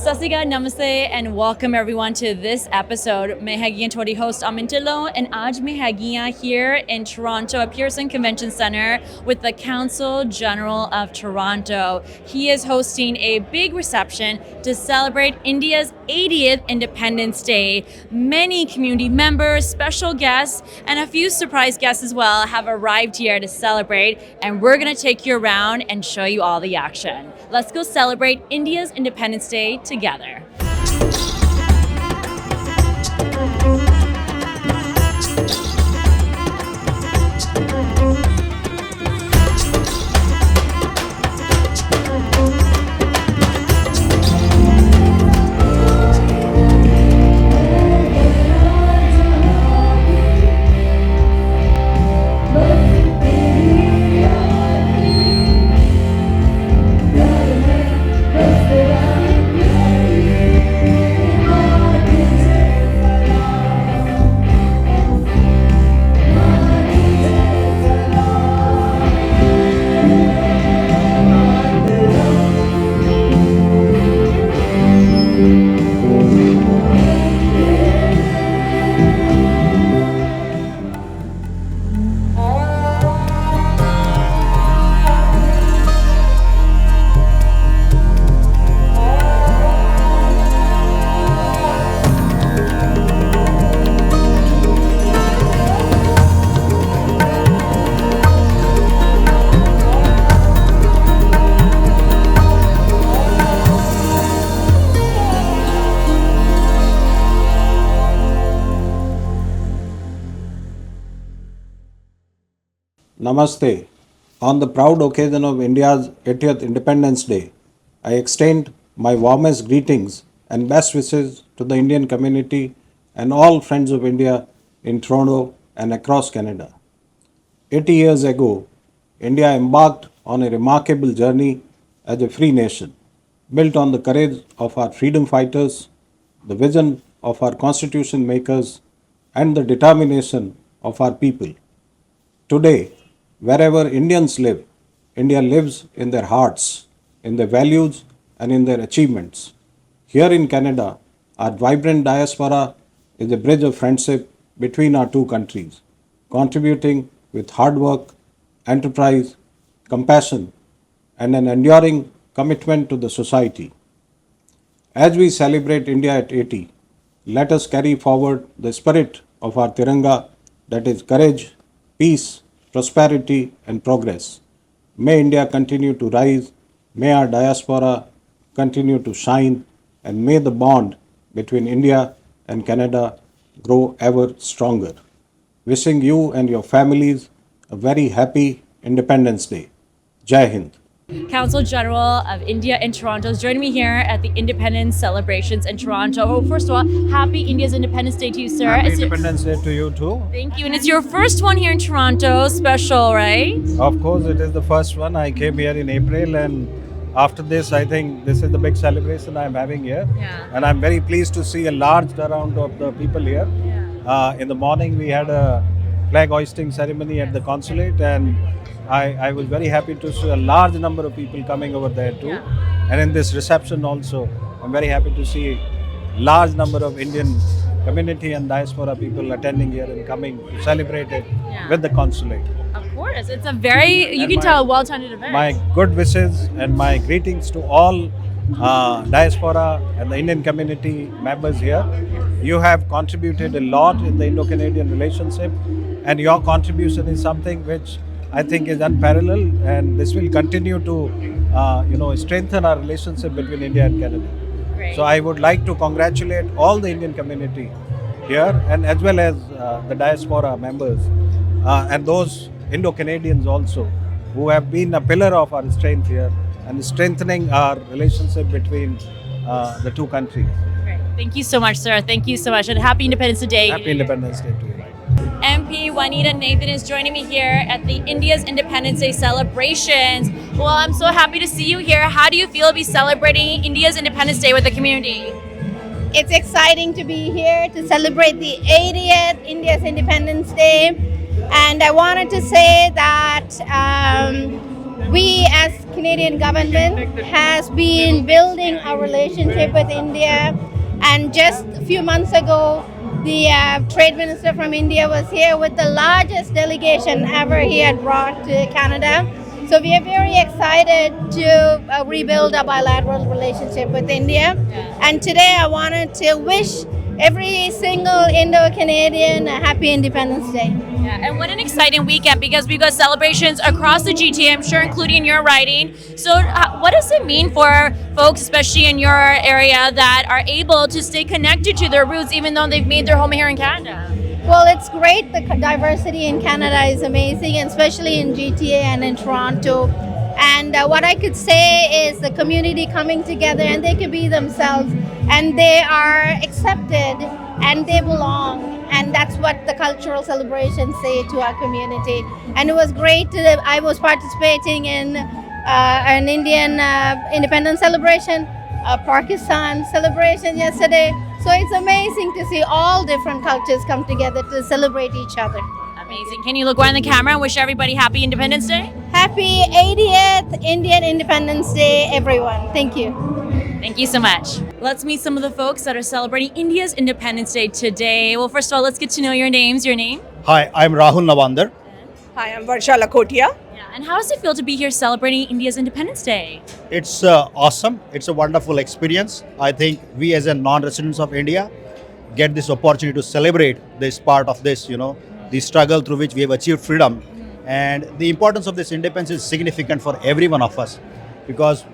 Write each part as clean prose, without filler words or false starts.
Sasiga, Namaste, and welcome everyone to this episode. मैं हैगी थोड़ी host Amintilo, and आज मैं हैगी here in Toronto at Pearson Convention Center with the Council General of Toronto. He is hosting a big reception to celebrate India's 80th Independence Day. Many community members, special guests, and a few surprise guests as well have arrived here to celebrate, and we're going to take you around and show you all the action. Let's go celebrate India's Independence Day together. Namaste. On the proud occasion of India's 80th Independence Day, I extend my warmest greetings and best wishes to the Indian community and all friends of India in Toronto and across Canada. 80 years ago, India embarked on a remarkable journey as a free nation, built on the courage of our freedom fighters, the vision of our constitution makers, and the determination of our people. Today, wherever Indians live, India lives in their hearts, in their values, and in their achievements. Here in Canada, our vibrant diaspora is a bridge of friendship between our two countries, contributing with hard work, enterprise, compassion, and an enduring commitment to the society. As we celebrate India at 80, let us carry forward the spirit of our Tiranga, that is courage, peace, prosperity, and progress. May India continue to rise, may our diaspora continue to shine, and may the bond between India and Canada grow ever stronger. Wishing you and your families a very happy Independence Day. Jai Hind. Council General of India in Toronto is joining me here at the Independence celebrations in Toronto. Oh, first of all, happy India's Independence Day to you, sir. Happy Independence Day to you too. Thank you. And it's your first one here in Toronto, special, right? Of course, it is the first one. I came here in April, and after this, I think this is the big celebration I'm having here. Yeah. And I'm very pleased to see a large turnout of the people here. Yeah. In the morning, we had a flag hoisting ceremony at the consulate, and I was very happy to see a large number of people coming over there too. Yeah. And in this reception also, I'm very happy to see large number of Indian community and diaspora people attending here and coming to celebrate it with the consulate. Of course. It's a very, you can tell, well-attended event. My good wishes and my greetings to all diaspora and the Indian community members here. You have contributed a lot in the Indo-Canadian relationship, and your contribution is something which I think is unparalleled, and this will continue to strengthen our relationship between India and Canada. Great. So I would like to congratulate all the Indian community here, and as well as the diaspora members and those Indo-Canadians also who have been a pillar of our strength here and strengthening our relationship between the two countries. Great. Thank you so much, sir. Thank you so much. And happy Independence Day. Happy Independence Day to you. MP Juanita Nathan is joining me here at the India's Independence Day celebrations. Well, I'm so happy to see you here. How do you feel to be celebrating India's Independence Day with the community? It's exciting to be here to celebrate the 80th India's Independence Day. And I wanted to say that we as Canadian government has been building our relationship with India. And just a few months ago, the trade minister from India was here with the largest delegation ever he had brought to Canada. So we are very excited to rebuild a bilateral relationship with India. And today I wanted to wish every single Indo-Canadian a happy Independence Day. Yeah, and what an exciting weekend because we've got celebrations across the GTA, I'm sure, including your riding. So, what does it mean for folks, especially in your area, that are able to stay connected to their roots even though they've made their home here in Canada? Well, it's great. The diversity in Canada is amazing, and especially in GTA and in Toronto. And what I could say is the community coming together and they can be themselves and they are accepted and they belong. And that's what the cultural celebrations say to our community. And it was great. I was participating in an Indian independence celebration, a Pakistan celebration yesterday. So it's amazing to see all different cultures come together to celebrate each other. Amazing. Can you look right in the camera and wish everybody happy Independence Day? Happy 80th Indian Independence Day, everyone. Thank you. Thank you so much. Let's meet some of the folks that are celebrating India's Independence Day today. Well, first of all, let's get to know your names. Your name? Hi, I'm Rahul Navandar. Hi, I'm Varsha Lakhotia. Yeah. And how does it feel to be here celebrating India's Independence Day? It's awesome. It's a wonderful experience. I think we as a non-residents of India get this opportunity to celebrate this part of this, the struggle through which we have achieved freedom. And the importance of this independence is significant for every one of us because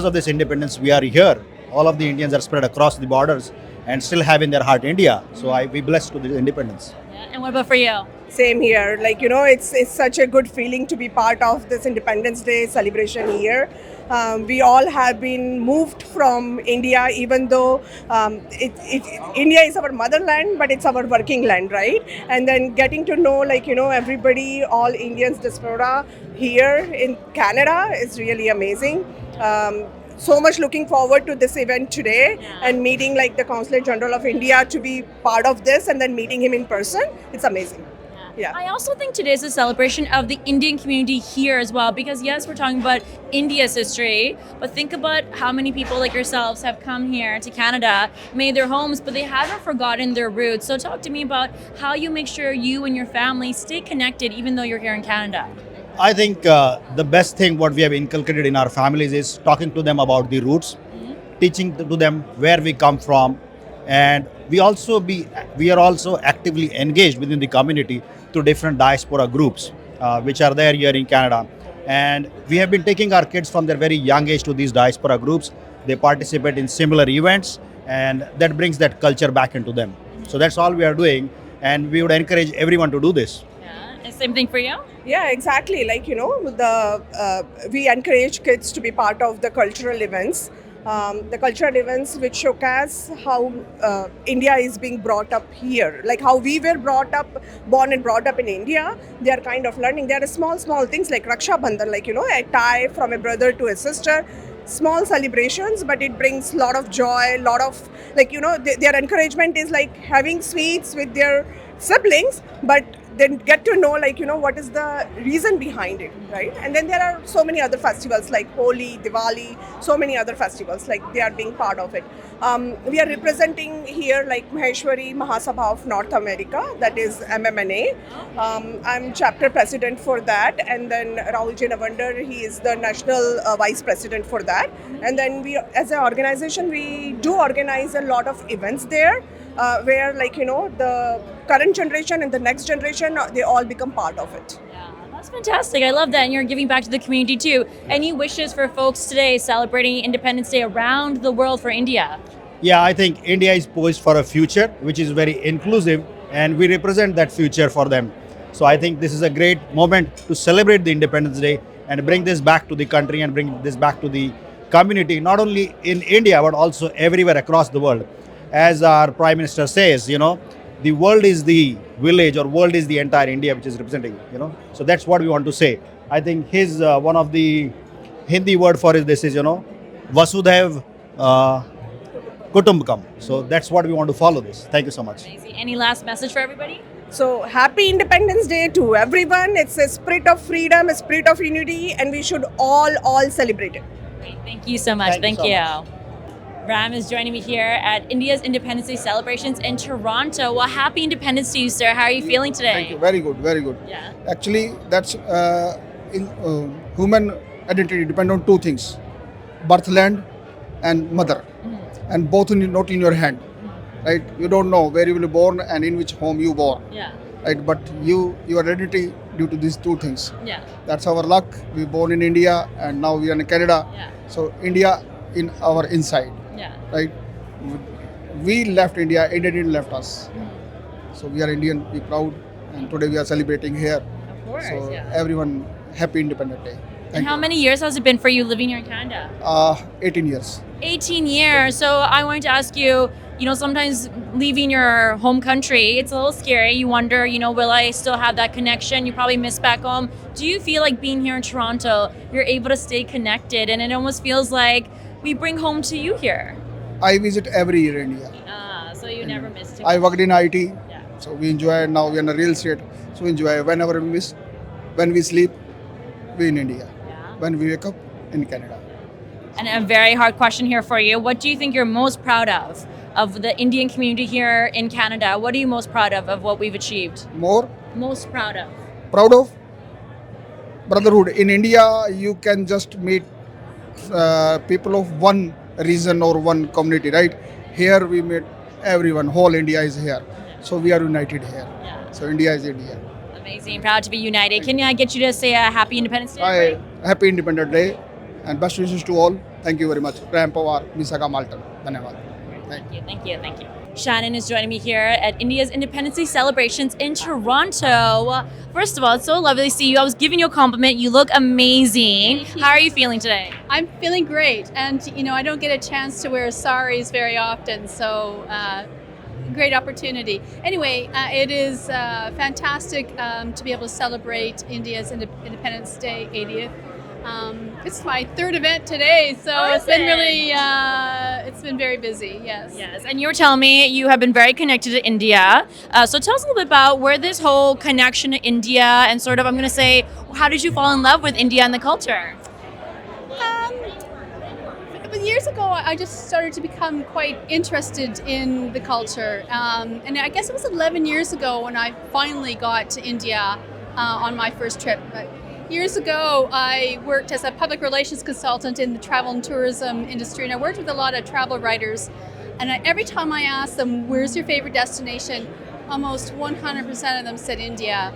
of this independence we are here. All of the Indians are spread across the borders and still have in their heart India. So I be blessed to the independence. Yeah. And what about for you? Same here. It's such a good feeling to be part of this Independence Day celebration here. We all have been moved from India, even though India is our motherland, but it's our working land, right? And then getting to know, everybody, all Indians diaspora here in Canada is really amazing. So much looking forward to this event today and meeting the Consulate General of India to be part of this and then meeting him in person. It's amazing. Yeah. I also think today is a celebration of the Indian community here as well, because yes, we're talking about India's history, but think about how many people like yourselves have come here to Canada, made their homes, but they haven't forgotten their roots. So talk to me about how you make sure you and your family stay connected even though you're here in Canada. I think the best thing what we have inculcated in our families is talking to them about the roots, teaching to them where we come from, and we are also actively engaged within the community through different diaspora groups which are there here in Canada. And we have been taking our kids from their very young age to these diaspora groups. They participate in similar events and that brings that culture back into them. So that's all we are doing and we would encourage everyone to do this. Yeah, and same thing for you? Yeah, exactly. We encourage kids to be part of the cultural events. The cultural events which showcase how India is being brought up here, like how we were born and brought up in India. They are kind of learning. There are small things like Raksha Bandhan, a tie from a brother to a sister. Small celebrations, but it brings a lot of joy, their encouragement is like having sweets with their siblings, but then get to know what is the reason behind it, right? And then there are so many other festivals like Holi, Diwali, so many other festivals, they are being part of it. We are representing here Maheshwari Mahasabha of North America, that is MMNA. I'm chapter president for that, and then Rahul Navandar, he is the national vice president for that. And then we, as an organization, we do organize a lot of events there. Where the current generation and the next generation, they all become part of it. Yeah, that's fantastic. I love that. And you're giving back to the community too. Any wishes for folks today celebrating Independence Day around the world for India? Yeah, I think India is poised for a future which is very inclusive and we represent that future for them. So I think this is a great moment to celebrate the Independence Day and bring this back to the country and bring this back to the community, not only in India but also everywhere across the world. As our Prime Minister says, the world is the village or world is the entire India which is representing, So that's what we want to say. I think his one of the Hindi word for this is, Vasudhaiv Kutumbakam. So that's what we want to follow this. Thank you so much. Amazing. Any last message for everybody? So happy Independence Day to everyone. It's a spirit of freedom, a spirit of unity, and we should all celebrate it. Great. Thank you so much. Thank you so much. Ram is joining me here at India's Independence Day celebrations in Toronto. Well, happy Independence to you, sir. How are you feeling today? Thank you. Very good. Very good. Yeah. Actually, that's human identity depend on two things: birthland and mother, and both not in your hand, right? You don't know where you will be born and in which home you born, Yeah. right? But your identity due to these two things. Yeah. That's our luck. We born in India and now we are in Canada. Yeah. So India in our inside, Yeah. right? We left India. India didn't left us. So we are Indian. We proud, and today we are celebrating here. Of course. So yeah. everyone, happy Independence Day. And Thank how you. many years has it been for you living here in Canada? 18 years. 18 years. So I wanted to ask you, sometimes leaving your home country, it's a little scary. You wonder, will I still have that connection? You probably miss back home. Do you feel like being here in Toronto, you're able to stay connected and it almost feels like we bring home to you here? I visit every year India. So you never miss too I much. worked in IT, Yeah. so we enjoy. Now we are in a real estate, so we enjoy. Whenever we miss, when we sleep, we in India. Yeah. When we wake up, in Canada. And a very hard question here for you. What do you think you're most proud of the Indian community here in Canada? What are you most proud of what we've achieved? More Most proud of? proud of brotherhood. In India, you can just meet people of one region or one community, right? Here we meet everyone. Whole India is here, so we are united here. Yeah. So India is India. Amazing. Proud to be united. Can I get you to say a happy Independence Day? everybody? Happy Independence Day and best wishes to all. Thank you very much. Ram Pawar, Misaka Malton. Dhanyawad. Thank you. Shannon is joining me here at India's Independence Day celebrations in Toronto. First of all, it's so lovely to see you. I was giving you a compliment. You look amazing. Thank you. How are you feeling today? I'm feeling great, and I don't get a chance to wear saris very often, so great opportunity. Anyway, it is fantastic to be able to celebrate India's Independence Day 80th. It's my third event today, so Oh, it's is been it? really, it's been very busy. Yes. Yes, and you were telling me you have been very connected to India. So tell us a little bit about where this whole connection to India and sort of, I'm going to say, how did you fall in love with India and the culture? But years ago, I just started to become quite interested in the culture. And I guess it was 11 years ago when I finally got to India on my first trip. But years ago, I worked as a public relations consultant in the travel and tourism industry, and I worked with a lot of travel writers. And every time I asked them, where's your favorite destination? Almost 100% of them said India.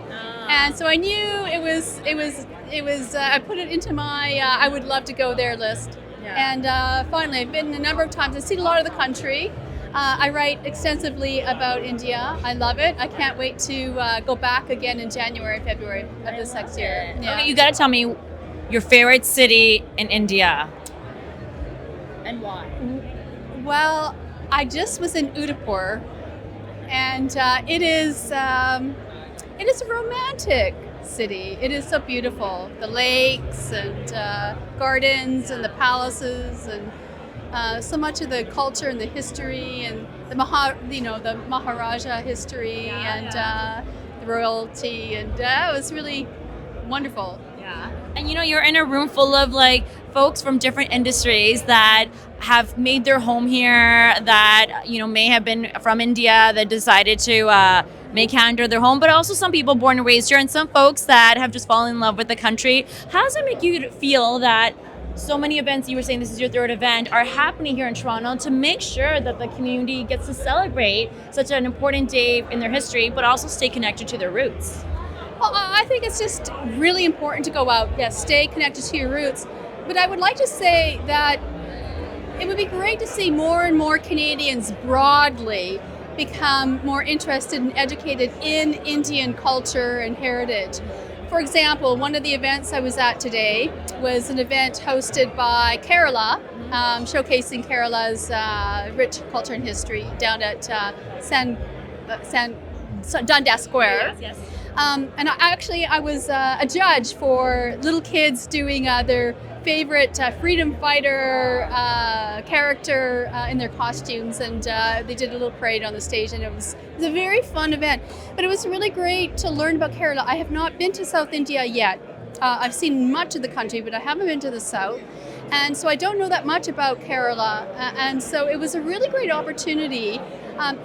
And so I knew it was. I put it into my I would love to go there list. Yeah. And finally, I've been a number of times. I've seen a lot of the country. I write extensively about India. I love it. I can't wait to go back again in January, February of this next year. Yeah. Okay, you got to tell me your favorite city in India. And why? Well, I just was in Udaipur, and it is a romantic city. It is so beautiful. The lakes and gardens and the palaces and so much of the culture and the history and the the Maharaja history and the royalty, and it was really wonderful. Yeah. And you're in a room full of like folks from different industries that have made their home here, that may have been from India, that decided to make Canada their home, but also some people born and raised here, and some folks that have just fallen in love with the country. How does it make you feel that so many events, you were saying this is your third event, are happening here in Toronto to make sure that the community gets to celebrate such an important day in their history, but also stay connected to their roots? Well, I think it's just really important to go out. Yes, stay connected to your roots. But I would like to say that it would be great to see more and more Canadians broadly become more interested and educated in Indian culture and heritage. For example, one of the events I was at today was an event hosted by Kerala, showcasing Kerala's rich culture and history down at Dundas Square. Yes. And I was a judge for little kids doing their favorite freedom fighter character in their costumes, and they did a little parade on the stage, and it was a very fun event. But it was really great to learn about Kerala. I have not been to South India yet. I've seen much of the country, but I haven't been to the south. And so I don't know that much about Kerala. And so it was a really great opportunity,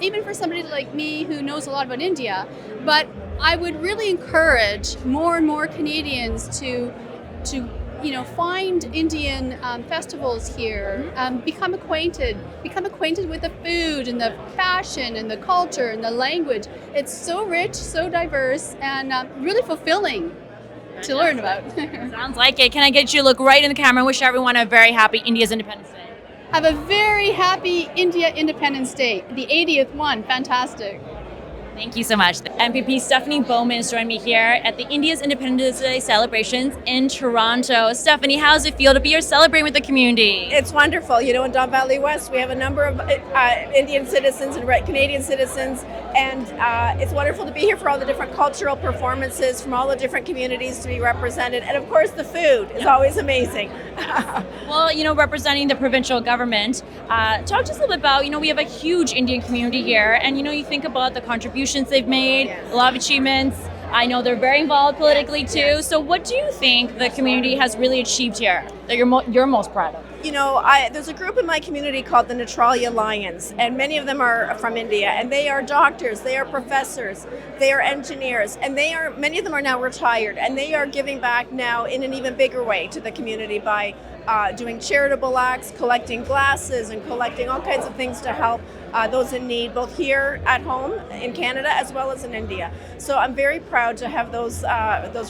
even for somebody like me who knows a lot about India. But I would really encourage more and more Canadians to find Indian festivals here, become acquainted with the food and the fashion and the culture and the language. It's so rich, so diverse, and really fulfilling to learn about. Sounds like it. Can I get you to look right in the camera and wish everyone a very happy India's Independence Day? Have a very happy India Independence Day, the 80th one. Fantastic. Thank you so much. MPP Stephanie Bowman is joining me here at the India's Independence Day celebrations in Toronto. Stephanie, how does it feel to be here celebrating with the community? It's wonderful. You know, in Don Valley West, we have a number of Indian citizens and Canadian citizens, and it's wonderful to be here for all the different cultural performances from all the different communities to be represented. And of course, the food is always amazing. Well, representing the provincial government, talk to us a little bit about, we have a huge Indian community here, and, you think about the contributions they've made, a lot of achievements. I know they're very involved politically too. So what do you think the community has really achieved here that you're most proud of? There's a group in my community called the Neutralia Lions, and many of them are from India, and they are doctors, they are professors, they are engineers, and many of them are now retired, and they are giving back now in an even bigger way to the community by doing charitable acts, collecting glasses, and collecting all kinds of things to help those in need, both here at home in Canada as well as in India. So I'm very proud to have those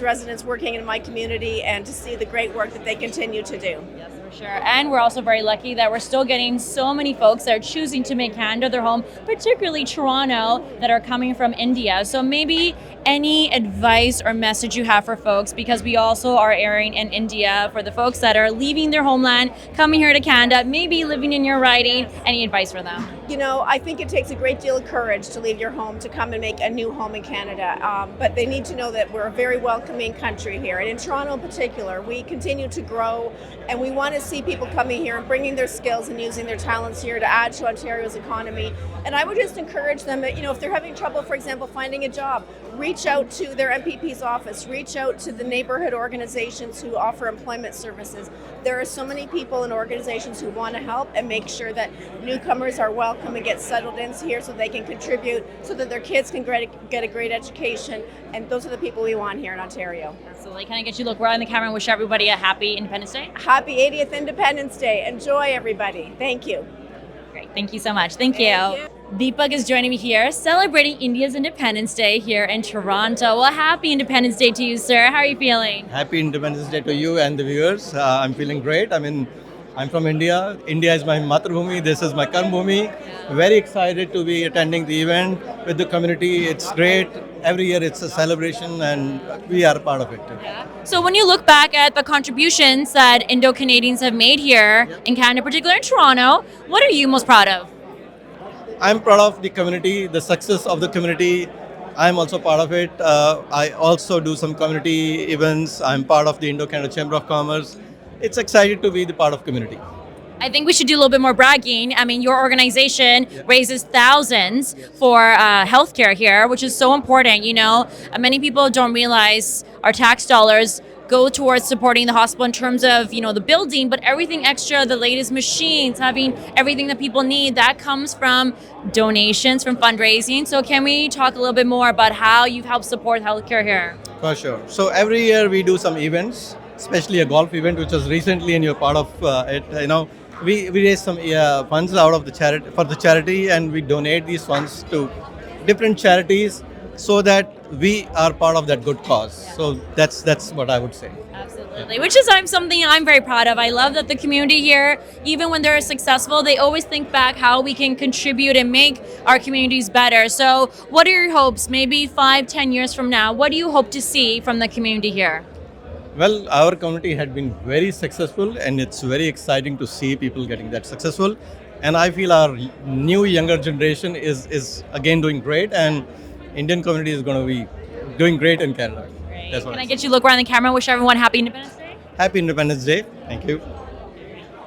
residents working in my community and to see the great work that they continue to do. Yes, for sure. And we're also very lucky that we're still getting so many folks that are choosing to make Canada their home, particularly Toronto, that are coming from India. So maybe any advice or message you have for folks, because we also are airing in India, for the folks that are leaving their homeland, coming here to Canada, maybe living in your riding, any advice for them? I think it takes a great deal of courage to leave your home to come and make a new home in Canada. But they need to know that we're a very welcoming country here. And in Toronto in particular, we continue to grow, and we want to see people coming here and bringing their skills and using their talents here to add to Ontario's economy. And I would just encourage them that, if they're having trouble, for example, finding a job, reach out to their MPP's office, reach out to the neighborhood organizations who offer employment services. There are so many people and organizations who want to help and make sure that newcomers are welcome and get settled in here so they can contribute, so that their kids can get a great education. And those are the people we want here in Ontario. Absolutely. Can I get you to look right in the camera and wish everybody a happy Independence Day? Happy 80th Independence Day. Enjoy, everybody. Thank you. Great. Thank you so much. Thank you. Deepak is joining me here, celebrating India's Independence Day here in Toronto. Well, happy Independence Day to you, sir. How are you feeling? Happy Independence Day to you and the viewers. I'm feeling great. I'm from India. India is my Matrbhumi. This is my Karmbhumi. Very excited to be attending the event with the community. It's great. Every year it's a celebration, and we are part of it too. So when you look back at the contributions that Indo-Canadians have made here in Canada, particularly in Toronto, what are you most proud of? I'm proud of the community, the success of the community. I'm also part of it. I also do some community events. I'm part of the Indo-Canada Chamber of Commerce. It's exciting to be the part of community. I think we should do a little bit more bragging. I mean, your organization raises thousands for healthcare here, which is so important. Many people don't realize our tax dollars go towards supporting the hospital in terms of, the building, but everything extra, the latest machines, having everything that people need, that comes from donations, from fundraising. So can we talk a little bit more about how you've helped support healthcare here? For sure. So every year we do some events, especially a golf event, which was recently, and you're part of it. We raise some funds out of the charity, and we donate these funds to different charities, so that we are part of that good cause. So that's what I would say. Absolutely. Which is something I'm very proud of. I love that the community here, even when they're successful, they always think back how we can contribute and make our communities better. So what are your hopes, maybe 5-10 years from now? What do you hope to see from the community here? Well, our community had been very successful, and it's very exciting to see people getting that successful. And I feel our new younger generation is again doing great, and Indian community is going to be doing great in Canada. Great. Can I get you to look around the camera and wish everyone happy Independence Day? Happy Independence Day. Thank you.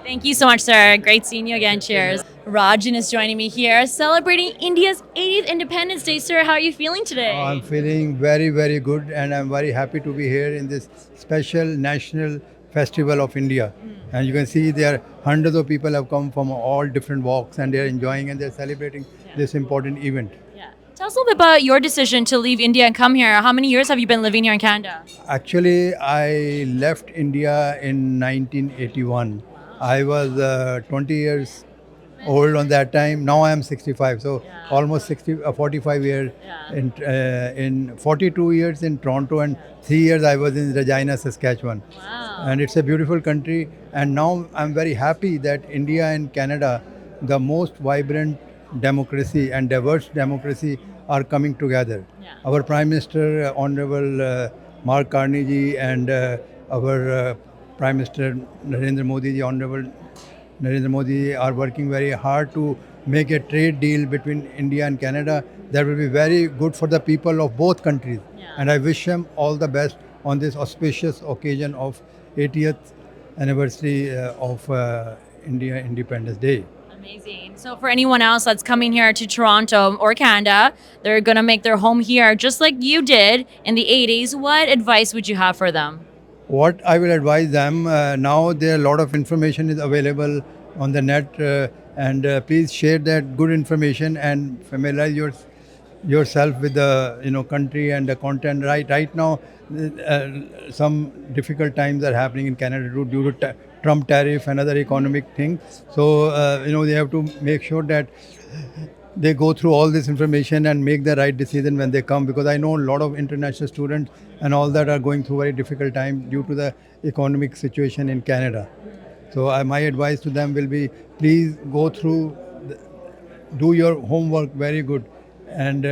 Thank you so much, sir. Great seeing you again. Cheers. Rajan is joining me here, celebrating India's 80th Independence Day. Sir, how are you feeling today? I'm feeling very, very good, and I'm very happy to be here in this special national festival of India. And you can see there hundreds of people have come from all different walks, and they're enjoying and they're celebrating this important event. Yeah. Tell us a little bit about your decision to leave India and come here. How many years have you been living here in Canada? Actually, I left India in 1981. I was 20 years old on that time. Now I am 65, so almost 45 years in 42 years in Toronto, and 3 years I was in Regina, Saskatchewan. Wow. And it's a beautiful country, and now I'm very happy that India and Canada, the most vibrant democracy and diverse democracy, are coming together. Yeah. Our Prime Minister, Honorable Mark Carnegie, and our Prime Minister Narendra Modi, the Honorable Narendra Modi, are working very hard to make a trade deal between India and Canada that will be very good for the people of both countries. Yeah. And I wish them all the best on this auspicious occasion of 80th anniversary of India Independence Day. Amazing. So for anyone else that's coming here to Toronto or Canada, they're going to make their home here just like you did in the 80s. What advice would you have for them? What I will advise them, now there a lot of information is available on the net, and please share that good information and familiarize yourself with the country and the content. Right now, some difficult times are happening in Canada due to Trump tariff and other economic things. So they have to make sure that they go through all this information and make the right decision when they come, because I know a lot of international students and all that are going through very difficult time due to the economic situation in Canada. So my advice to them will be, please go through, do your homework very good, and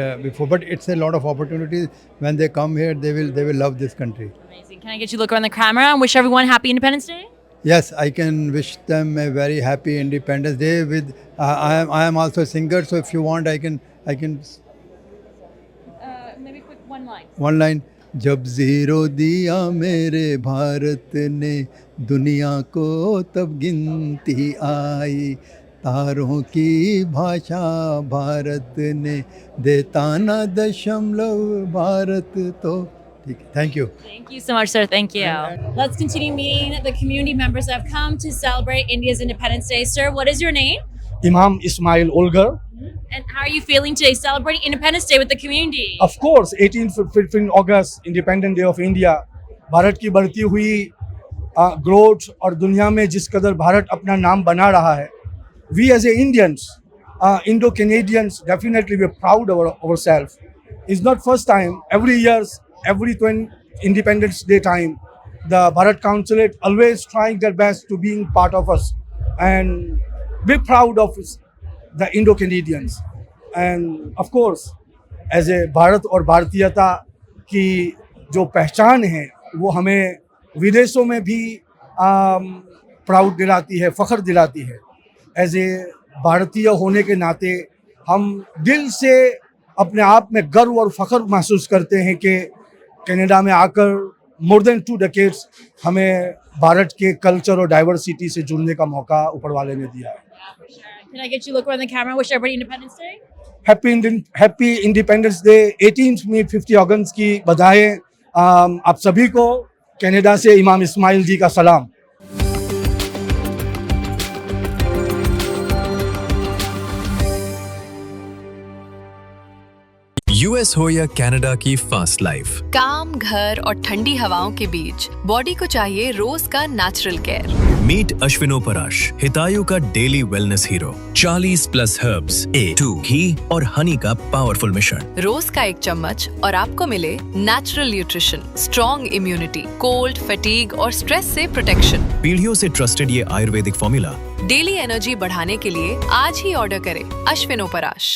but it's a lot of opportunities. When they come here, they will love this country. Amazing. Can I get you to look around the camera and wish everyone happy Independence Day? Yes, I can wish them a very happy Independence Day. With I am also a singer, so if you want, I can Maybe quick one line. one line. जब zero दिया मेरे भारत ने दुनिया को तब गिनती आई तारों की भाषा भारत ने देता ना दशमलव भारत तो ठीक है. Thank you. Thank you so much, sir. Thank you. Let's continue meeting the community members that have come to celebrate India's Independence Day. Sir, what is your name? Imam Ismail Olgar. And how are you feeling today celebrating Independence Day with the community? Of course, 15 August, Independent Day of India. Bharat की बढ़ती हुई growth और दुनिया में जिस कदर भारत अपना नाम बना रहा है, we as a Indians, Indo-Canadians, definitely we're proud of ourselves. It's not first time. Every year, every 20 Independence Day time, the Bharat Consulate always trying their best to being part of us, and we're proud of the Indo-Canadians. And of course, as a Bharat और भारतीयता की जो पहचान है, वो हमें विदेशों में भी प्राउड दिलाती है, फ़ख्र दिलाती है. एज ए भारतीय होने के नाते हम दिल से अपने आप में गर्व और फ़ख्र महसूस करते हैं कि कनाडा में आकर मोर देन 2 decades हमें भारत के कल्चर और डाइवर्सिटी से जुड़ने का मौका ऊपर वाले ने दिया है. Can I get you to look around the camera and wish everybody Independence Day? Happy independence day. 18th में 50 अगस्त की बधाई आप सभी को. कनाडा से इमाम इस्माइल जी का सलाम. यूएस हो या कनाडा की फास्ट लाइफ, काम, घर और ठंडी हवाओं के बीच बॉडी को चाहिए रोज का नेचुरल केयर. मीट अश्विनो पराश, हितायु का daily wellness hero. 40+ herbs, A2 घी और हनी का पावरफुल मिश्रण. रोज का 1 चम्मच और आपको मिले natural nutrition, strong immunity, cold, fatigue और स्ट्रेस से प्रोटेक्शन. पीढ़ियों से ट्रस्टेड ये आयुर्वेदिक फॉर्मूला डेली एनर्जी बढ़ाने के लिए आज ही ऑर्डर करें अश्विनो पराश.